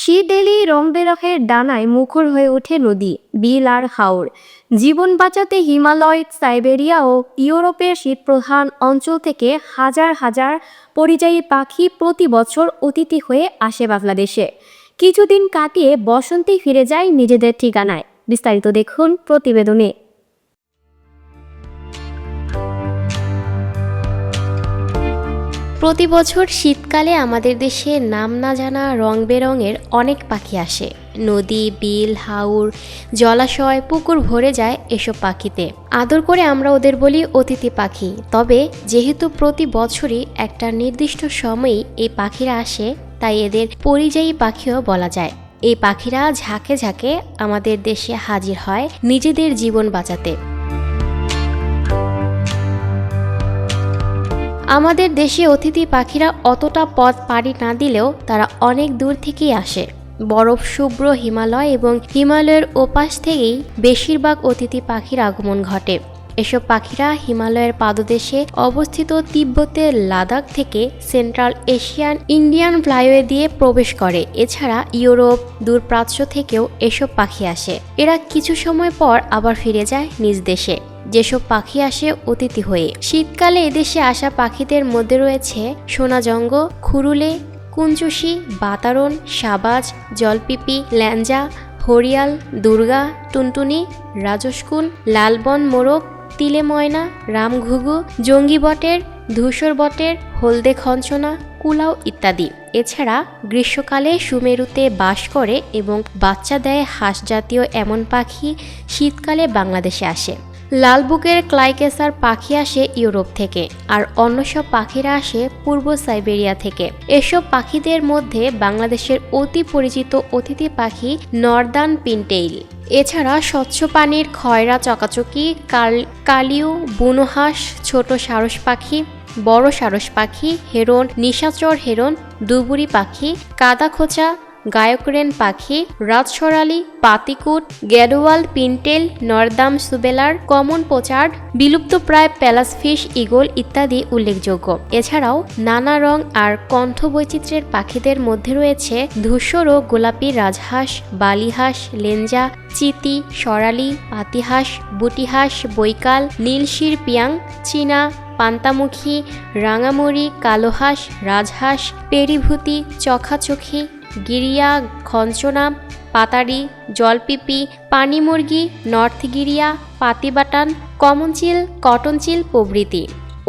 শীত এলেই রং বেরঙের ডানায় মুখর হয়ে ওঠে নদী, বিল আর হাওর। জীবন বাঁচাতে হিমালয়, সাইবেরিয়া ও ইউরোপের শীতপ্রধান অঞ্চল থেকে হাজার হাজার পরিযায়ী পাখি প্রতি বছর অতিথি হয়ে আসে বাংলাদেশে। কিছুদিন কাটিয়ে বসন্তেই ফিরে যায় নিজেদের ঠিকানায়। বিস্তারিত দেখুন প্রতিবেদনে। প্রতি বছর শীতকালে আমাদের দেশে নাম না জানা রং বেরঙের অনেক পাখি আসে। নদী, বিল, হাওর, জলাশয়, পুকুর ভরে যায় এসব পাখিতে। আদর করে আমরা ওদের বলি অতিথি পাখি। তবে যেহেতু প্রতি বছরই একটা নির্দিষ্ট সময়েই এই পাখিরা আসে, তাই এদের পরিযায়ী পাখিও বলা যায়। এই পাখিরা ঝাঁকে ঝাঁকে আমাদের দেশে হাজির হয় নিজেদের জীবন বাঁচাতে। আমাদের দেশে অতিথি পাখিরা অতটা পথ পাড়ি না দিলেও তারা অনেক দূর থেকেই আসে। বরফ শুভ্র হিমালয় এবং হিমালয়ের ওপাশ থেকেই বেশিরভাগ অতিথি পাখির আগমন ঘটে। এসব পাখিরা হিমালয়ের পাদদেশে অবস্থিত তিব্বতের লাদাখ থেকে সেন্ট্রাল এশিয়ান ইন্ডিয়ান ফ্লাইওয়ে দিয়ে প্রবেশ করে। এছাড়া ইউরোপ, দূরপ্রাচ্য থেকেও এসব পাখি আসে। এরা কিছু সময় পর আবার ফিরে যায় নিজ দেশে। যেসব পাখি আসে অতিথি হয়ে। শীতকালে এদেশে আসা পাখিদের মধ্যে রয়েছে সোনাজঙ্গ, খুরুলে, কুঞ্চুসি, বাতারন, সাবাজ, জলপিপি, ল্যাঞ্জা, হরিয়াল, দুর্গা, টুনটুনি, রাজস্কুন, লালবন মোরগ, তিলে ময়না, রামঘুঘু, জঙ্গি বটের, ধূসর বটের, হলদে খঞ্চনা, কুলাও ইত্যাদি। এছাড়া গ্রীষ্মকালে সুমেরুতে বাস করে এবং বাচ্চা দেয় হাঁস জাতীয় এমন পাখি শীতকালে বাংলাদেশে আসে। লাল বুকের ক্লাইকেসার পাখি আসে ইউরোপ থেকে, আর অন্য সব পাখিরা আসে পূর্ব সাইবেরিয়া থেকে। এসব পাখিদের মধ্যে বাংলাদেশের অতি পরিচিত অতিথি পাখি নর্দার্ন পিনটেইল। এছাড়া স্বচ্ছ পানির খয়রা চকাচকি, কালিও, বুনো হাঁস, ছোট সারস পাখি, বড় সারস পাখি, হেরন, নিশাচর হেরন, দুবুরি পাখি, কাদা খোঁচা, গায়করেন পাখি, রাজসরালি, পাতিকুট, গ্যাডোয়াল পিনটেল, নর্দাম সুবেলার, কমন পোচার্ড, বিলুপ্তপ্রায় প্যালাসফিশ ঈগল ইত্যাদি উল্লেখযোগ্য। এছাড়াও নানা রং আর কণ্ঠ বৈচিত্র্যের পাখিদের মধ্যে রয়েছে ধূসর ও গোলাপি রাজহাঁস, বালিহাঁস, লেঞ্জা, চিতি, সরালি, পাতিহাঁস, বুটিহাঁস, বৈকাল, নীলশির পিয়াং, চীনা, পান্তামুখী, রাঙামুড়ি, কালোহাঁস, রাজহাঁস, পেরিভূতি, চখাচখি, গিরিয়া, খঞ্চনা, পাতারি, জলপিপি, পানি মুরগি, নর্থ গিরিয়া, পাতিবাটান, কমনচিল, কটনচিল প্রভৃতি।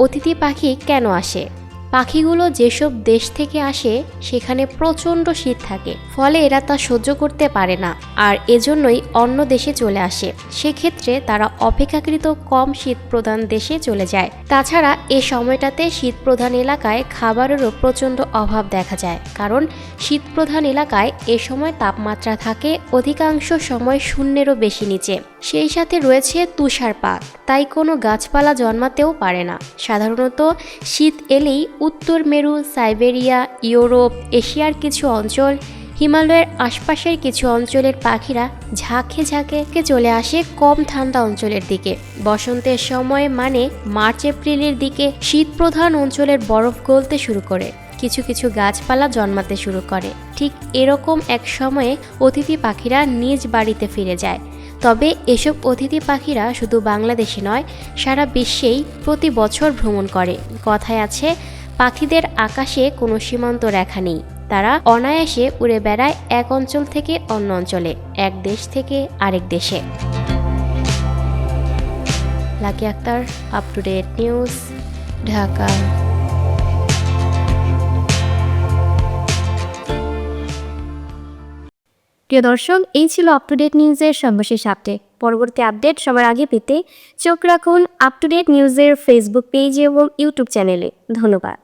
অতিথি পাখি কেন আসে? পাখিগুলো যেসব দেশ থেকে আসে সেখানে প্রচণ্ড শীত থাকে, ফলে এরা তা সহ্য করতে পারে না, আর এজন্যই অন্য দেশে চলে আসে। সেক্ষেত্রে তারা অপেক্ষাকৃত কম শীত প্রধান দেশে চলে যায়। তাছাড়া এ সময়টাতে শীত প্রধান এলাকায় খাবারেরও প্রচণ্ড অভাব দেখা যায়, কারণ শীত প্রধান এলাকায় এ সময় তাপমাত্রা থাকে অধিকাংশ সময় শূন্যেরও বেশি নিচে। সেই সাথে রয়েছে তুষারপাত, তাই কোনো গাছপালা জন্মাতেও পারে না। সাধারণত শীত এলেই উত্তর মেরু, সাইবেরিয়া, ইউরোপ, এশিয়ার কিছু অঞ্চল, হিমালয়ের আশপাশের কিছু অঞ্চলের পাখিরা ঝাঁকে ঝাঁকে চলে আসে কম ঠান্ডা অঞ্চলের দিকে। বসন্তের সময় মানে মার্চ এপ্রিলের দিকে শীত প্রধান অঞ্চলের বরফ গলতে শুরু করে, কিছু কিছু গাছপালা জন্মাতে শুরু করে। ঠিক এরকম এক সময়ে অতিথি পাখিরা নিজ বাড়িতে ফিরে যায়। তবে এসব অতিথি পাখিরা শুধু বাংলাদেশে নয়, সারা বিশ্বেই প্রতি বছর ভ্রমণ করে। কথায় আছে, পাখিদের আকাশে কোনো সীমান্ত রেখা নেই। তারা অনায়াসে উড়ে বেড়ায় এক অঞ্চল থেকে অন্য অঞ্চলে, এক দেশ থেকে আরেক দেশে। Lucky Akter, up to date news, Dhaka. প্রিয় দর্শক, এই ছিল আপ টু ডেট নিউজের সর্বশেষ আপডেট। পরবর্তী আপডেট সবার আগে পেতে চোখ রাখুন আপ টু ডেট নিউজের ফেসবুক পেজ এবং ইউটিউব চ্যানেলে। ধন্যবাদ।